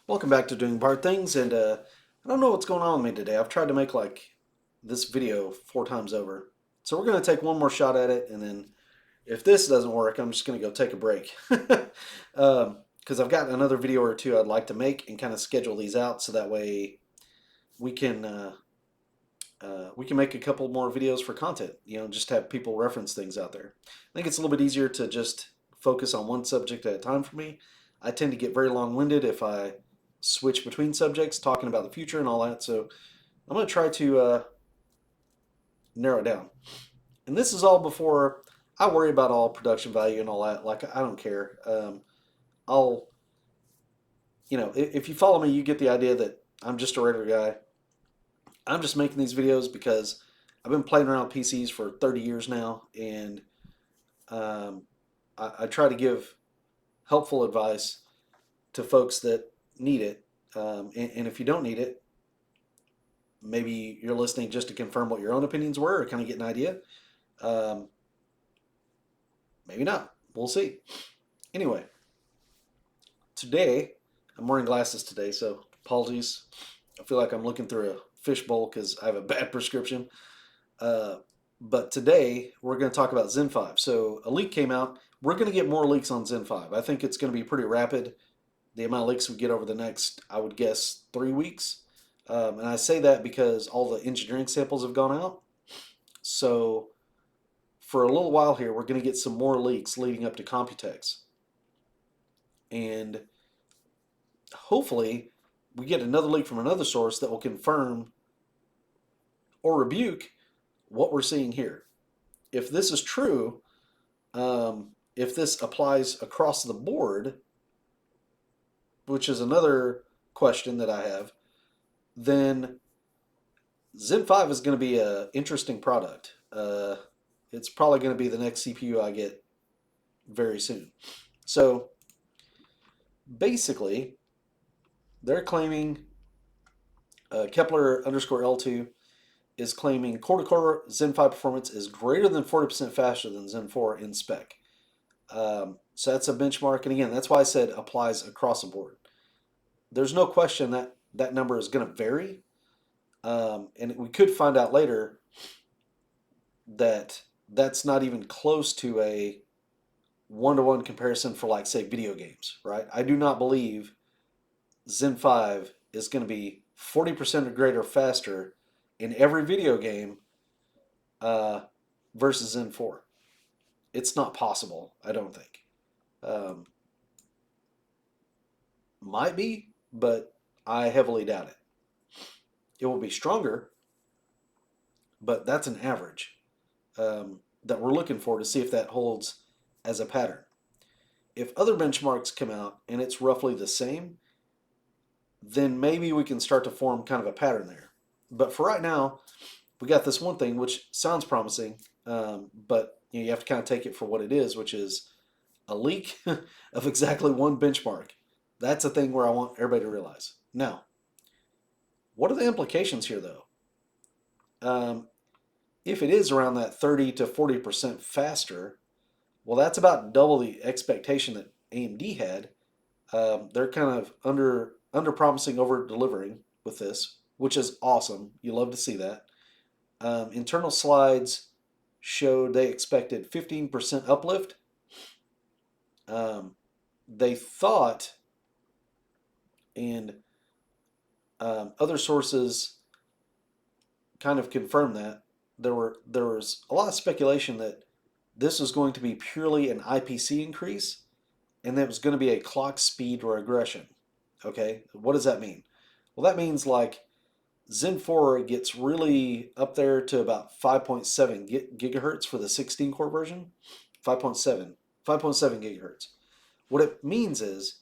Welcome back to Doing Bard Things, and I don't know what's going on with me today. I've tried to make this video 4 times over. So we're going to take one more shot at it, and then if this doesn't work, I'm just going to go take a break. Because I've got another video or two I'd like to make and kind of schedule these out so that way we can we can make a couple more videos for content, just have people reference things out there. I think it's a little bit easier to just focus on one subject at a time for me. I tend to get very long-winded if I switch between subjects, talking about the future and all that. So I'm going to try to narrow it down. And this is all before I worry about all production value and all that. Like, I don't care. I'll, if you follow me, you get the idea that I'm just a regular guy. I'm just making these videos because I've been playing around with PCs for 30 years now, and um, I try to give helpful advice to folks that need it. And if you don't need it, maybe you're listening just to confirm what your own opinions were or kind of get an idea. Um, Maybe not. We'll see. Anyway, today, I'm wearing glasses today, so apologies. I feel like I'm looking through a fishbowl because I have a bad prescription. Uh, but today we're going to talk about Zen 5. So a leak came out. We're going to get more leaks on Zen 5. I think it's going to be pretty rapid. The amount of leaks we get over the next, I would guess, 3 weeks. And I say that because all the engineering samples have gone out. So for a little while here, we're going to get some more leaks leading up to Computex. And hopefully we get another leak from another source that will confirm or rebuke what we're seeing here. If this is true, if this applies across the board, which is another question that I have, then Zen 5 is going to be an interesting product. It's probably going to be the next CPU I get very soon. So basically, they're claiming Kepler underscore L2 is claiming core-to-core Zen 5 performance is greater than 40% faster than Zen 4 in spec. So that's a benchmark. And again, that's why I said applies across the board. There's no question that that number is going to vary. And we could find out later that that's not even close to a one-to-one comparison for, like, say, video games, right? I do not believe Zen 5 is going to be 40% or greater faster in every video game uh, versus Zen 4. It's not possible, I don't think. Um, Might be, but I heavily doubt it. It will be stronger, but that's an average that we're looking for to see if that holds as a pattern. If other benchmarks come out and it's roughly the same, then maybe we can start to form kind of a pattern there. But for right now, we got this one thing which sounds promising, but you have to kind of take it for what it is, which is a leak of exactly one benchmark. That's a thing where I want everybody to realize. Now, what are the implications here, though? Um, if it is around that 30 to 40% faster, well, that's about double the expectation that AMD had. They're kind of under promising, over delivering with this, which is awesome. You love to see that. Internal slides showed they expected 15% uplift. They thought, and other sources kind of confirmed that there was a lot of speculation that this was going to be purely an IPC increase, and that was going to be a clock speed regression. Okay, what does that mean? Well, that means like Zen 4 gets really up there to about 5.7 gigahertz for the 16 core version. 5.7, 5.7 gigahertz. What it means is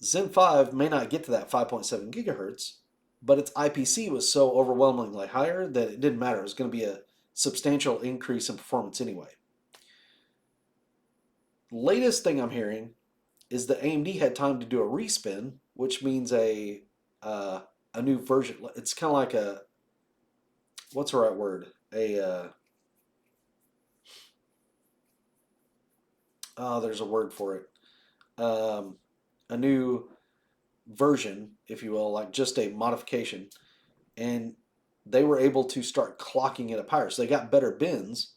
Zen 5 may not get to that 5.7 gigahertz, but its IPC was so overwhelmingly higher that it didn't matter. It was going to be a substantial increase in performance anyway. Latest thing I'm hearing is that AMD had time to do a respin, which means a new version. It's kind of like a, what's the right word? There's a word for it. A new version, if you will, like just a modification, and they were able to start clocking it up higher. So they got better bins,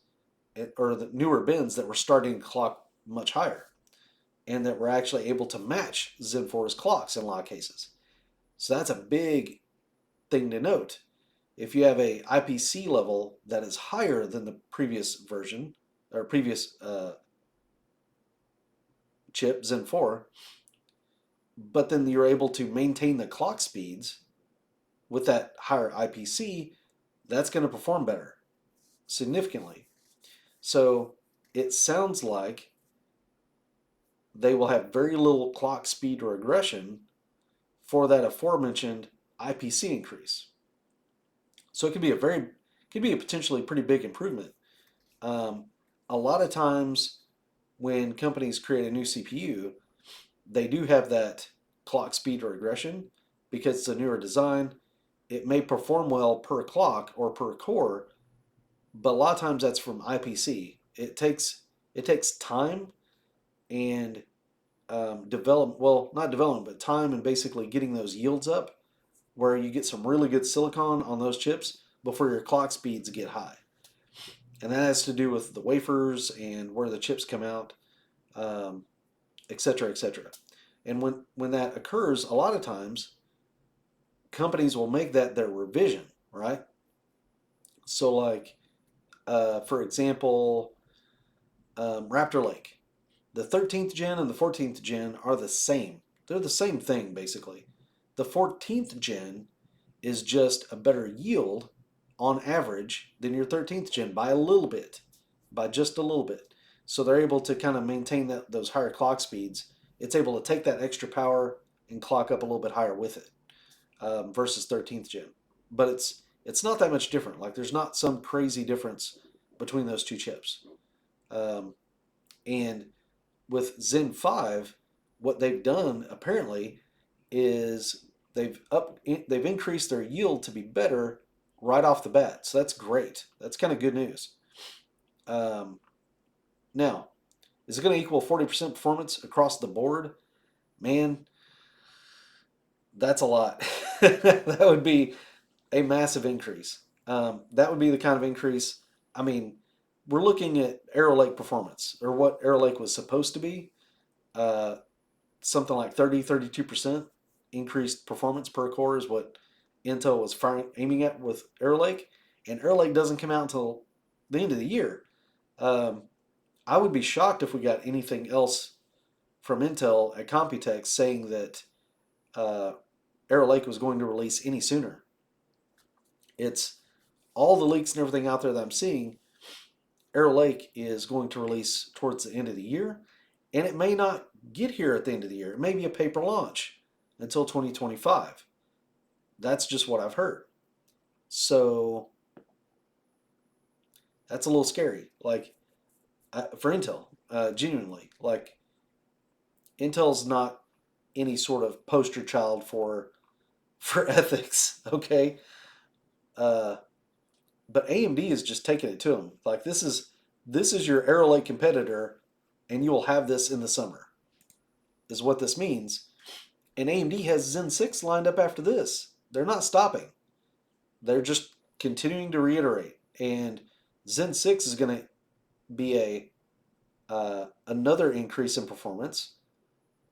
or the newer bins that were starting to clock much higher, and that were actually able to match Zen 4's clocks in a lot of cases. So that's a big thing to note. If you have a IPC level that is higher than the previous version or previous chip, Zen 4, but then you're able to maintain the clock speeds with that higher IPC, that's going to perform better significantly. So it sounds like they will have very little clock speed regression for that aforementioned IPC increase. So it could be a potentially pretty big improvement. Um, a lot of times when companies create a new CPU, they do have that clock speed regression because it's a newer design. It may perform well per clock or per core, but a lot of times that's from IPC. It takes time and develop well, not development, but time and basically getting those yields up where you get some really good silicon on those chips before your clock speeds get high. And that has to do with the wafers and where the chips come out, et cetera, et cetera. And when that occurs, a lot of times companies will make that their revision, right? So, like, for example, Raptor Lake, the 13th gen and the 14th gen are the same. They're the same thing, basically. The 14th gen is just a better yield on average than your 13th gen by a little bit, by just a little bit. So they're able to kind of maintain those higher clock speeds. It's able to take that extra power and clock up a little bit higher with it versus 13th gen. But it's not that much different. Like there's not some crazy difference between those two chips. Um, and with Zen 5, what they've done apparently is they've increased their yield to be better right off the bat. So that's great. That's kind of good news. Um, Now, is it going to equal 40% performance across the board? Man, that's a lot. That would be a massive increase. That would be the kind of increase. I mean, we're looking at Arrow Lake performance, or what Arrow Lake was supposed to be. Uh, Something like 32% increased performance per core is what Intel was aiming at with Arrow Lake. And Arrow Lake doesn't come out until the end of the year. Um, I would be shocked if we got anything else from Intel at Computex saying that uh, Arrow Lake was going to release any sooner. It's all the leaks and everything out there that I'm seeing. Arrow Lake is going to release towards the end of the year, and it may not get here at the end of the year. It may be a paper launch until 2025. That's just what I've heard. So that's a little scary. Like for Intel, genuinely, like Intel's not any sort of poster child for ethics. Okay, uh, but AMD is just taking it to them. Like this is your Arrow Lake competitor, and you will have this in the summer. Is what this means. And AMD has Zen 6 lined up after this. They're not stopping. They're just continuing to reiterate. And Zen 6 is going to be another increase in performance.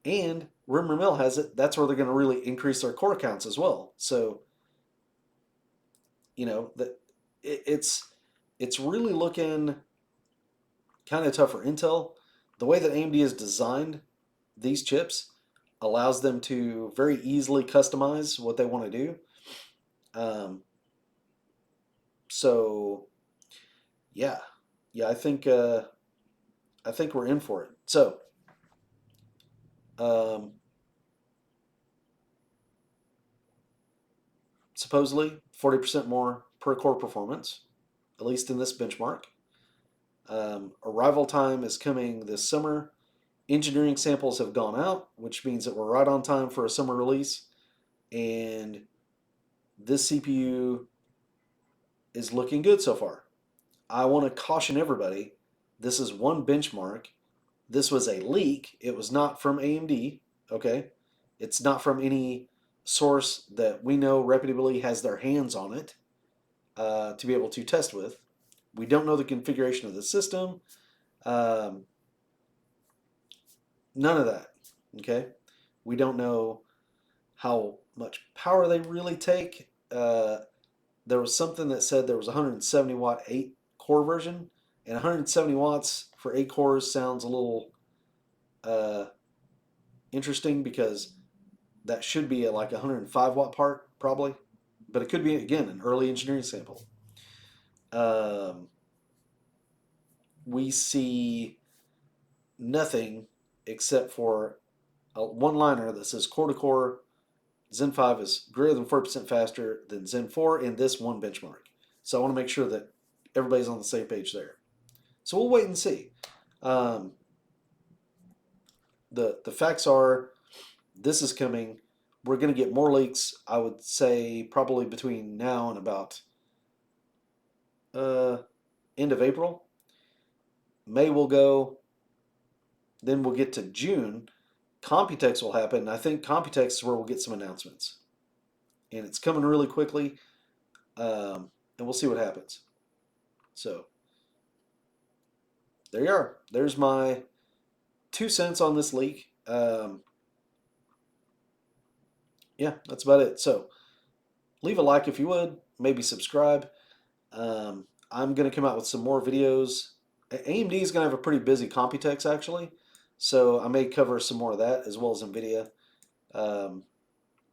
And rumor mill has it that's where they're going to really increase their core counts as well. So, that it's really looking kind of tough for Intel. The way that AMD has designed these chips allows them to very easily customize what they want to do. Um, so yeah, yeah, I think we're in for it. So um, supposedly 40% more per core performance, at least in this benchmark. Arrival time is coming this summer. Engineering samples have gone out, which means that we're right on time for a summer release. And this CPU is looking good so far. I want to caution everybody, this is one benchmark. This was a leak. It was not from AMD, okay? It's not from any source that we know reputably has their hands on it to be able to test with. We don't know the configuration of the system. Um, None of that. Okay. We don't know how much power they really take. There was something that said there was a 170 watt 8 core version, and 170 watts for 8 cores sounds a little uh, interesting because that should be like a 105 watt part probably, but it could be again an early engineering sample. Um, we see nothing except for a one liner that says core to core Zen 5 is greater than 4% faster than Zen 4 in this one benchmark. So I want to make sure that everybody's on the same page there. So we'll wait and see. Um, the facts are this is coming. We're going to get more leaks, I would say, probably between now and about uh, end of April. May will go. Then we'll get to June. Computex will happen. I think Computex is where we'll get some announcements. And it's coming really quickly. And we'll see what happens. So there you are. There's my 2 cents on this leak. Yeah, that's about it. So leave a like if you would. Maybe subscribe. I'm going to come out with some more videos. AMD is going to have a pretty busy Computex actually. So I may cover some more of that as well as NVIDIA.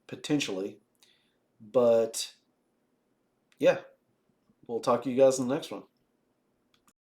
Potentially. But yeah, we'll talk to you guys in the next one.